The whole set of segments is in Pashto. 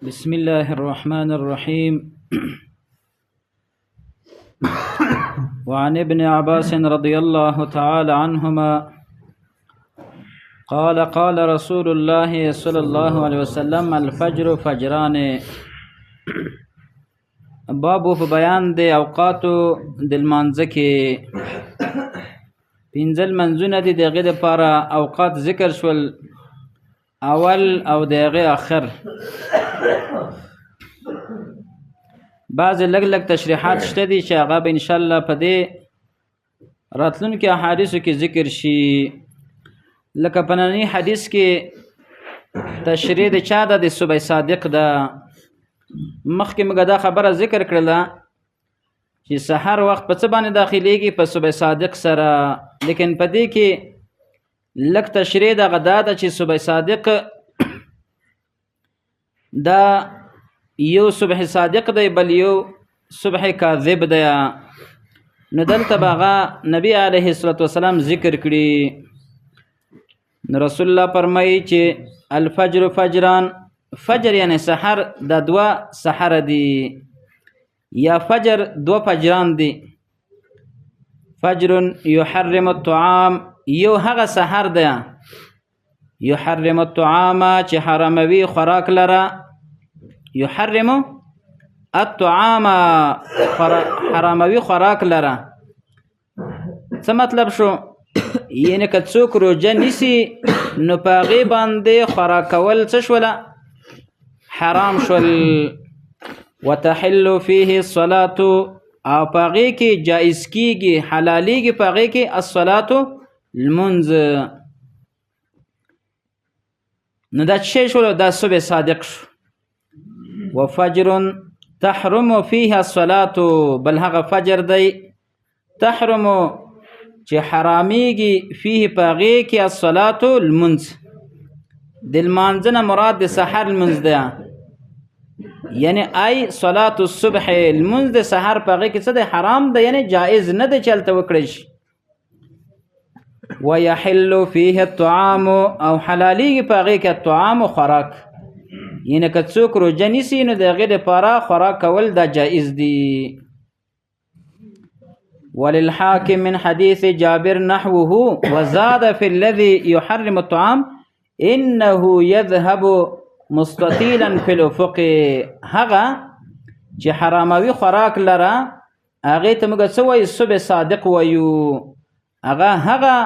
بسم الله الرحمن الرحيم. وعن ابن عباس رضي الله تعالى عنهما قال قال رسول الله صلى الله عليه وسلم الفجر فجران. بابو په بیان د اوقاتو د لمانځه کې پنځل منځونه دي دغه لپاره اوقات ذکر شول، اول او دغه اخر. بعض لګ تشریحات شته دي چې هغه به ان شاء الله په دې راتلونکو احادیثو کې ذکر شي. لکه په نننی حدیث کې تشریح د چا د صبح صادق ده. مخکې موږ دا خبره ذکر کړله چې سحر وخت په څه باندې داخليږي، په صبح صادق سره. لیکن په دې کې لک تشریح د غدا د چې صبح صادق دا یو صبح صادق دی، بل یو صبح کاذب دی. نو دلته باغه نبی علیه الصلاۃ والسلام ذکر کړي. رسول الله فرمایي چې الفجر فجران، فجر یعنی سحر د دوا سحر دی، یا فجر دو فجران دی. فجر یحرم الطعام، یو هغه سحر دی یحرم الطعام چې حراموي خوراک لره. یحرم الطعام حراموي خوراک لره. څه مطلب شو؟ یعنی که څوک روزه نیسي نو په هغې باندې خوراک کول څه شوله؟ حرام شول. وتحل فيه الصلاة، او په هغې کې جائز کېږي، حلالېږي په هغې کې الصلاة لمونځ. نو دا څه شول؟ دا صبح صادق شو. وفجر تحرم فيه الصلاة، بل هغه فجر دی تحرم چې حرامېږي فيه په هغې کې الصلاة لمونځ. د لمانځه نه مراد د سحر لمونځ دی، یعنی ای صلاة الصبح، لمونځ د سحر په هغې کې څه دی؟ حرام دی، یعنی جائز نه دی چې هلته وکړی شي. ويحل فيه الطعام، او حلالېږي په هغې کې الطعام خوراک. یعنی که څوک روزه نیسي نو د هغې دپاره خوراک کول دا جائز دي. وللحاکم من حدیث جابر نحوه وزاد في الذي يحرم الطعام انه يذهب مستطيلا في الافق. هغه چې حراموي خوراک لره هغې ته موږ څه وایو؟ صبح صادق وایو. هغه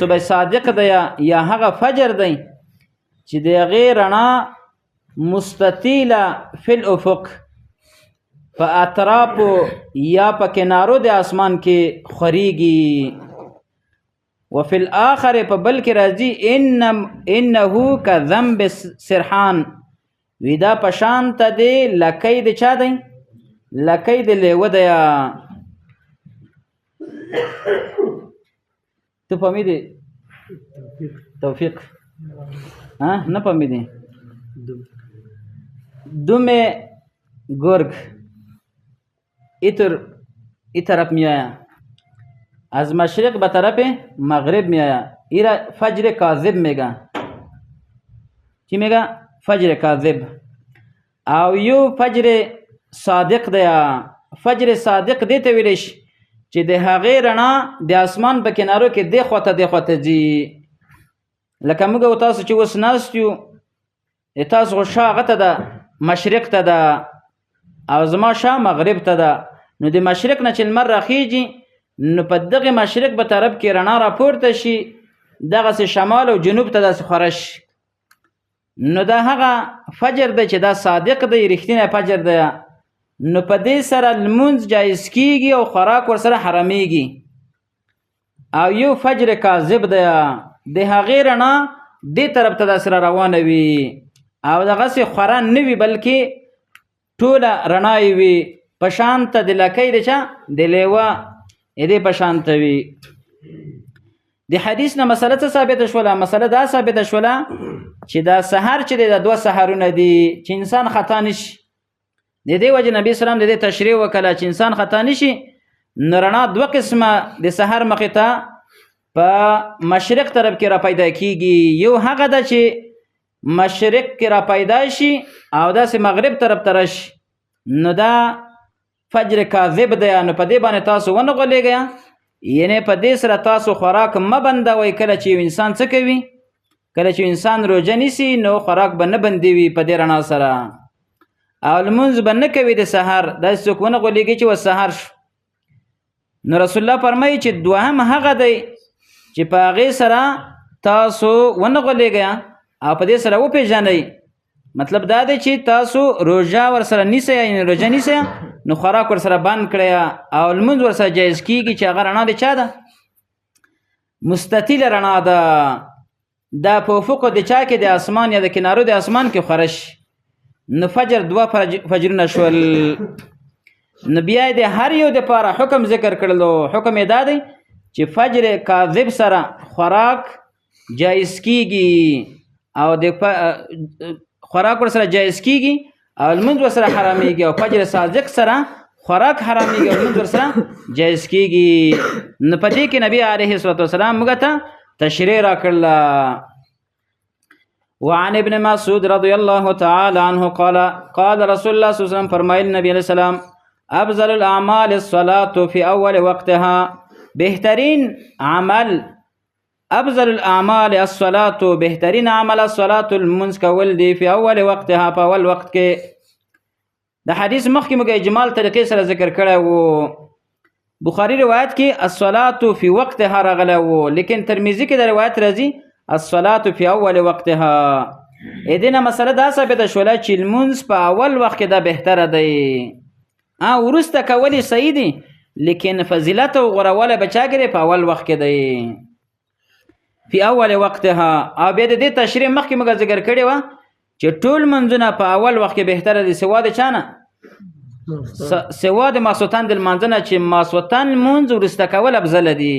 صبح صادق دی یا هغه فجر دی چې د هغې رڼا مستطیله فی الافق، په اطرافو یا په کنارو د اسمان کې خورېږي. وفي الاخر په بل کې راځي انه كذنب سرحان، وی دا په شانته دی لکۍ د چا دی؟ لکۍ د لیوه دی. ته فهمیدې؟ توفیق نه فهمیدې؟ دومه گرگ ای طرف می آیا، از مشرق به طرف مغرب می آیا. ایرا فجر کاذب میگه. چی میگه؟ فجر کاذب. او یو فجر صادق دی. فجر صادق دی ته ویلی شي چې د هغې رڼا د اسمان په کنارو کې دی خواته ځي. لکه موږ او تاسو چې اوس ناست یو، تاسو خو شا هغه ته ده، مشرق ته ده، او زما شا مغرب ته ده. نو د مشرق نه چې لمر راخیږي نو په دغه مشرق په طرف کې رڼا راپورته شي، دغسې شمال او جنوب ته داسې خوره شي. نو دا هغه فجر دی چې دا صادق دی، رښتینی فجر دی. نو په دې سره لمونځ جایز کېږي او خوراک ورسره حرامېږي. او یو فجر کاذب دی، د هغې رڼا دې طرف ته داسې را روانه وي او دغسې خوره نه وي، بلکې ټوله رڼا یې وي، په شانته د لکۍ د چا؟ د لیوه دې په شانته وي. د حدیث نه مسله څه ثابته شوله؟ مسله دا ثابته شوله چې دا سحر چې دی دا دوه سحرونه دي چې انسان خطا نشي. د دې وجه نبي اسلام د دې تشریح وکړه چې انسان خطا نشي. نو رڼا دوه قسمه د سحر مخې ته په مشرق طرف کې را پیدا کیږي. یو هغه ده چې مشرق کې را پیدا شي او داسې مغرب طرف ته راشي نو دا فجر کاذب دی. نو په دې باندې تاسو ونه غولېږئ، یعنی په دې سره تاسو خوراک مه بندوئ. کله چې انسان څه کوي، کله چې انسان روژه نیسي نو خوراک به نه بندوي په دې رڼا سره، او لمونځ به نه کوي د سحر. داسې څوک ونه غولېږي چې وسحر شو. نو رسول الله فرمایي چې دوهم هغه دی چې په هغې سره تاسو ونه غولېږئ او په دې سره وپېژنئ. مطلب دا دی چې تاسو روژه ورسره نیسئ، یعنې روژه نیسئ نو خوراک ورسره بند کړئ او لمونځ ورسره جایز کېږي چې هغه رڼا د چا ده؟ مستطیله رڼا ده. دا په افقو د چا کې د اسمان یا د کنارو د اسمان کې خوره شي. نو فجر 2 فجرونه شول. نو بیا د هر یو دپاره حکم ذکر کړلو. حکم یې دا دی چې فجر کاذب سره خوراک جایز کېږي او د خوراک ورسره جایز کېږي او لمونځ ورسره حرامېږي، او فجر صادق سره خوراک حرامېږي او لمونځ ورسره جایز کېږي. نو په دې کې نبي علیه الصلاة والسلام موږ ته تشریح راکړله. وعن ابن مسعود رضی الله تعالی عنه قال قال رسول الله صلی الله علیه وسلم فرمایل نبی علیہ السلام افضل الاعمال الصلاة فی اول وقتها، بهترین عمل افضل الاعمال الصلاة، بهترین عمل الصلاة المنځ کول دی فی اول وقتها، په اول وقت کې. د حدیث مخکې موږ اجمال طریقې سره ذکر کړی و. بخاری روایت کې الصلاة فی وقتها راغلی و، لیکن ترمذی کې د روایت راځي الصلاة فی اول وقتها. دې نه مسله دا ثابته شوله چې لمونځ په اول وخت کې دا بهتره دی. وروسته کولی صحیح دی، لیکن فضیلت او غوروله به چا کې په اول وخت کې دی، فی اول وقتها. او بیا د دې تشریح مخکې موږ ذکر کړې وه چې ټول منځونه په اول وخت کې بهتره دي سوا د چا نه؟ سوا د ماسوتن د لمانځه نه، چې ماسوتن لمونځ وروسته کول افضله دي.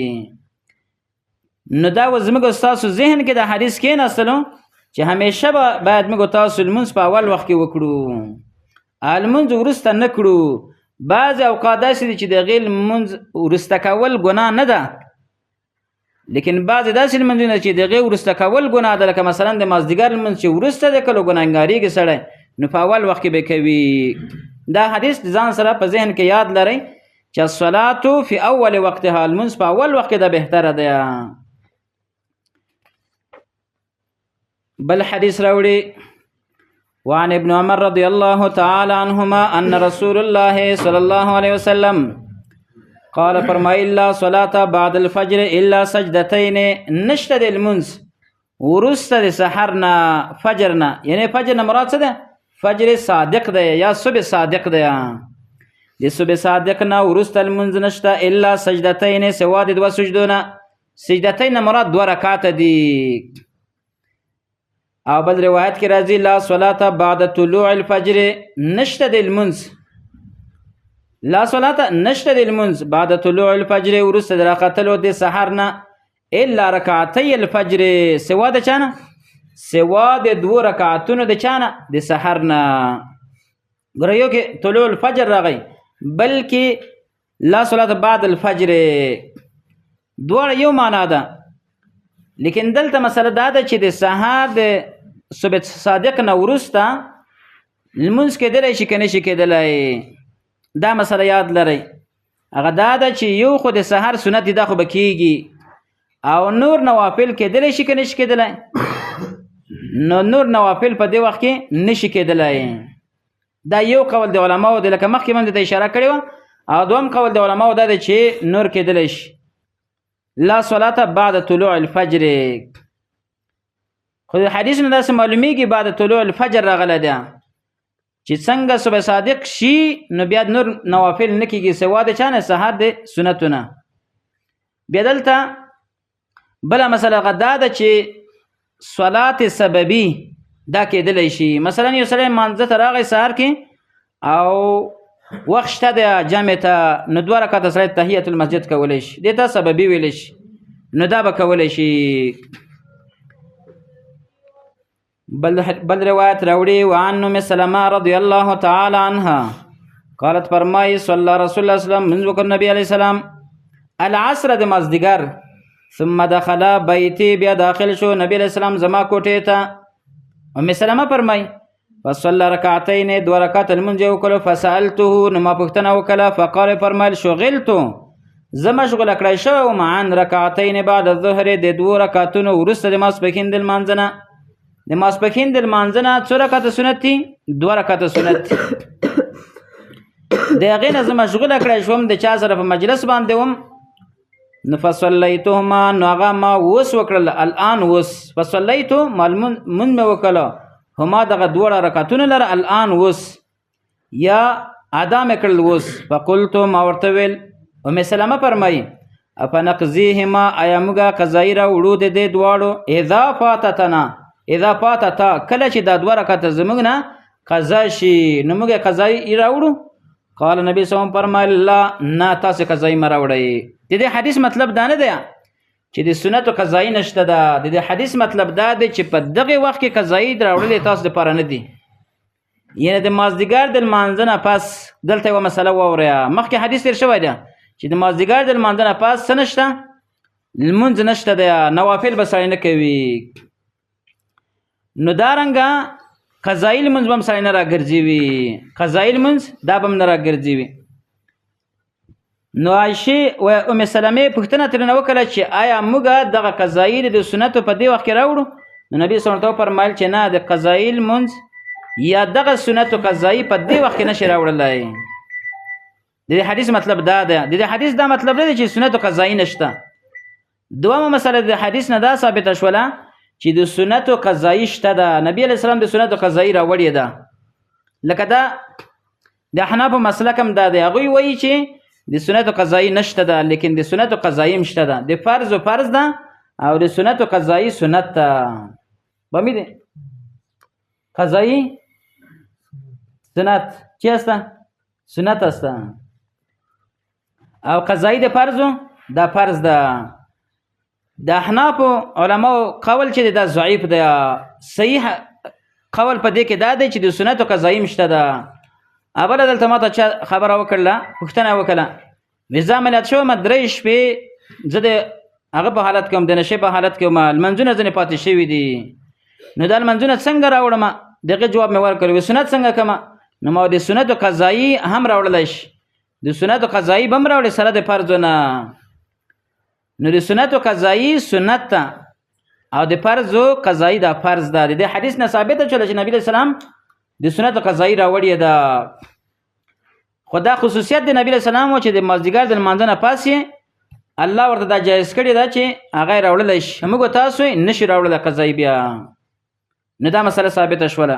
نو دا و زموږ ستاسو ذهن کې د حدیث کېناستلو چې همیشه باید موږ تاسو لمونځ په اول وخت کې وکړو، لمونځ وروسته نه کړو. بعضې اوقات داسې دي چې د هغې لمونځ وروسته کول ګناه نه ده، لیکن بعضې داسې لمونځونه چې د هغې وروسته کول ګناه ده، لکه مثلا د مازدیګر لمونځ چې وروسته د کلو ګناهګارېږي سړی نو په اول وخت کې به کوي. دا حدیث ځان سره په ذهن کې یاد لرئ چې الصلاة فی اول وقتها، لمونځ په اول وخت کې دا بهتره ده. بل حدیث راوړي وعن ابن عمر رضی الله تعالی عنهما ان رسول الله صلی الله علیه وسلم قال فرمایي لا صلاة بعد الفجر الا سجدتين، نشته د لمونځ وروسته د سحر نه فجر نه، یعنی فجر نه مراد څه ده؟ فجر صادق ده یا صبح صادق ده. د صبح صادق نه وروسته لمونځ نشته الا سجدتين، سوا د 2 سجدو نه. سجدتين مراد 2 رکعاته دي. او بل روایت کې راځي لا صلاة بعد طلوع الفجر، نشته د لمونځ، لا صلاة نشته د لمونځ بعد طلوع الفجر وروسته د راختلو د سحر نه الا رکعتي الفجر، سوا د چا نه؟ سوا د 2 رکعتونو د چا نه؟ د سحر نه. ګوره یو کې طلوع الفجر راغی، بلکې لا صلاة بعد الفجر، دواړه یو معنا ده. لیکن دلته مسله دا ده چې د سحر د صبح صادق نه وروسته لمونځ کېدلی شي که نه شي کېدلی. دا مسله یاد لرئ. هغه دا ده چې یو خو د سحر سنت دی، دا خو به کېږي، او نور نوافل کېدلی شي که نه شي کېدلی؟ نو نور نوافل په دې وخت کې نه شي کېدلی. دا یو قول د علماو دی، لکه مخکې من ته اشاره کړې وه. او دوم قول د علماو دا دی چې نور کېدلی شي. لا صلاة بعد طلوع الفجر، خو د حدیث نه داسې معلومیږي بعد طلوع الفجر راغلی ده چې څنګه صبح صادق شي نو بیا نور نوافل نه کېږي سوا د چا نه؟ سحر د سنتونه. بیا دلته بله مسله هغه دا ده چې صلات سببي دا کېدلی شي. مثلا یو سړی مانځه ته راغی سهار کې او وخت شته د جمع ته، نو 2 رکعته سړی تحیت المسجد کولی شي، دې ته سببي ویلی شي، نو دا به کولی شي. بل روایت راوړي وعن ام سلمة رضی الله تعالی عنها قالت فرمایي صلی رسول الله صلی الله علیه وسلم، منځ وکړ نبی علیه السلام العصر د مازدیګر، ثم دخل بیتی، بیا داخل شو نبی علیه السلام زما کوټې ته، ام سلمہ فرمای فصلى ركعتين 2 رکعات لمونځ وکړو فسألته نو ما پوښتنه وکړه فقال فرمایل شغلت زه مشغوله کړی شوم عن رکعتين بعد الظهر د 2 رکعتونو وروسته د ماسپښین د لمانځه نه د ماسپښین د لمانځه نه 2 رکعته سنت دي 2 رکعته سنت د هغې نه زه مشغوله کړی شوم د چا سره په مجلس باندې وم نو فصلیتهما نو هغه ما اوس وکړل الان اوس فصلیتو مون مې وکړه هما دغه 2 رکعتونه لره الان اوس یا ادا مې کړل اوس فقلت ما ورته ویل ام سلمہ فرمایي افنقضیهما آیا موږ قضایي راوړو د دې دواړو اذا فاتتا کله چې دا 2 رکعته زموږ نه قضا شي نو موږ قضایي راوړو قال نبی صلی الله علیه وسلم فرمایل لا نه تاسو قضایي مه راوړئ د دې حدیث مطلب دا نه دی چې د سنتو قضایي نشته ده د دې حدیث مطلب دا دی چې په دغه وخت کې قضایي راوړل تاسو لپاره نه دي یعنی د مازدیګر د لمانځه نه پس دلته یوه مسله واورئ مخکې حدیث تیر شوی دی چې د مازدیګر د لمانځه نه پس څه نشته لمونځ نشته دی نوافل به سړی نه کوي نو دارنګه قضایي لمونځ به هم سړی نه راګرځوي قضایي لمونځ دا به هم نه راګرځوي نو عایشې و ام سلمې پوښتنه ترېنه وکړه چې آیا موږ دغه قضایي د سنتو په دې وخت کې راوړو نو نبي صلی الله علیه وسلم فرمایل چې نه د قضایي لمونځ یا دغه سنتو قضایي په دې وخت کې نشي راوړلی د دې حدیث مطلب دا ده د دې حدیث دا مطلب نه دی چې سنتو قضایي نشته دومه مسله د حدیث نه دا ثابته شوله چې د سنتو قضایي شته ده نبی علیه السلام د سنتو قضایي راوړې ده لکه دا د احنافو مسلک هم دا دی هغوی وایي چې د سنتو قضایي نشته ده لیکن د سنتو قضایي هم شته ده د فرض و فرض ده او د سنتو قضایي سنت ده بمی دی قضایي سنت چی هسته؟ سنت هسته او قضایي د فرضو دا فرض ده د احنافو علماو قول چې دا ضعیف ده صحیح قول په دې کې دا دی چې د سنتو قضایي هم شته ده اوله دلته ماته چا خبره وکړله پوښتنه وکړه ویزه عملیات شومه 3 شپې زه د هغه په حالت کې هم د نشې په حالت کې هم لمنځونه ځینې پاتې شوي دي نو دا لمنځونه څنګه راوړم دغه جواب مې ورکړ سنت څنګه کومه نو ما د سنتو قضایي هم راوړلی شي د سنتو قضایي به هم راوړې سره د فرضو نه نو د سنتو قضایي سنت ته او د فرضو قضایي دا فرض ده د دې حدیث نه ثابته شوله چې نبي علیه السلام د سنتو قضایي راوړې ده خو دا خصوصیت د نبی علیه السلام و چې د مازدیګر د لمانځه نه پاس یې الله ورته دا جایز کړی ده چې هغه یې راوړلی شي موږ تاسو یې نشي راوړلی قضایي بیا نو دا مسله ثابته شوله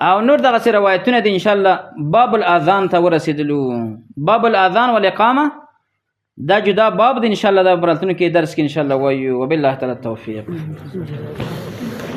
او نور دغسې روایتونه دي انشاءالله باب الاذان ته ورسېدلو باب الاذان والاقامه دا جدا باب دی انشاءالله دا براتونو کې درس کې انشاءالله وایو وبالله تعالی التوفیق